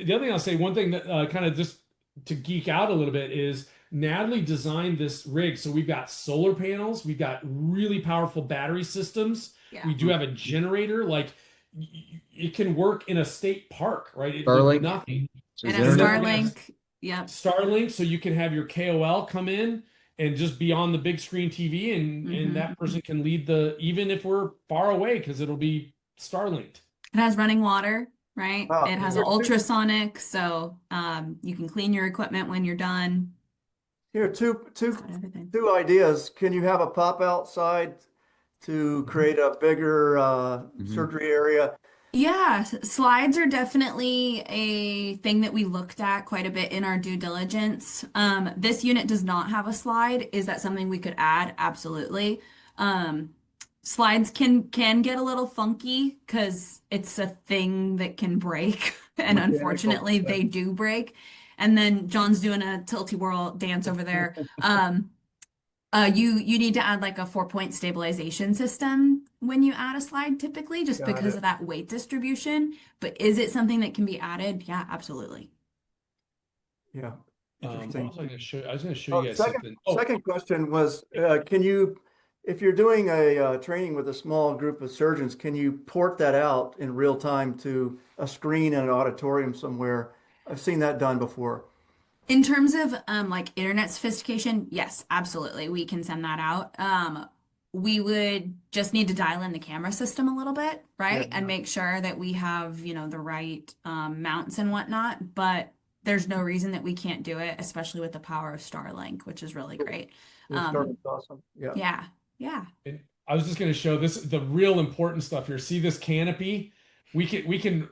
the other thing I'll say, one thing that kind of just to geek out a little bit is Natalie designed this rig. So we've got solar panels, we've got really powerful battery systems. Yeah. We do have a generator, like it can work in a state park, right? Starlink. Nothing. And a Starlink. Yep. Starlink, so you can have your KOL come in and just be on the big screen TV, and that person can lead even if we're far away, because it'll be Starlinked. It has running water, right? Wow. It has an ultrasonic, so you can clean your equipment when you're done. Here, two Everything. ideas. Can you have a pop outside to create a bigger surgery area? Yeah, slides are definitely a thing that we looked at quite a bit in our due diligence. This unit does not have a slide. Is that something we could add? Absolutely. Slides can get a little funky because it's a thing that can break, and unfortunately they do break. And then John's doing a tilty whirl dance over there. You need to add like a 4-point stabilization system when you add a slide, typically, just because of that weight distribution. But is it something that can be added? Yeah, absolutely. Yeah. What Interesting. was I was going to show you guys something. Second question was, can you, if you're doing a training with a small group of surgeons, can you port that out in real time to a screen in an auditorium somewhere? I've seen that done before. In terms of like internet sophistication, yes, absolutely. We can send that out. We would just need to dial in the camera system a little bit, right? Yeah. And make sure that we have, the right mounts and whatnot. But there's no reason that we can't do it, especially with the power of Starlink, which is really great. Starlink's awesome. Yeah. Yeah. And I was just going to show the real important stuff here. See this canopy? We can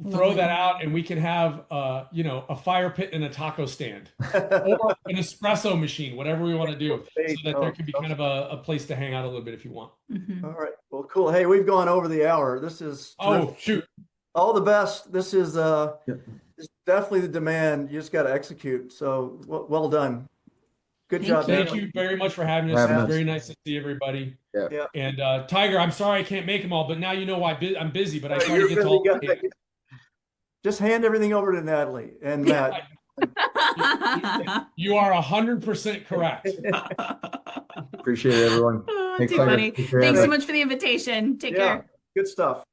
throw that out, and we can have a fire pit and a taco stand, or an espresso machine, whatever we want to do, so that there could be kind of a place to hang out a little bit if you want. All right. Well, cool. Hey, we've gone over the hour. This is terrific. Shoot. All the best. This is definitely the demand. You just got to execute. So well done. Good job. Thank you very much for having us. It's very nice to see everybody. Yeah. And Tiger, I'm sorry I can't make them all, but now you know why I'm busy, but I try to get to all. Just hand everything over to Natalie and Matt. You are 100% correct. Appreciate it, everyone. Too funny. Thanks so much for the invitation. Take care. Good stuff.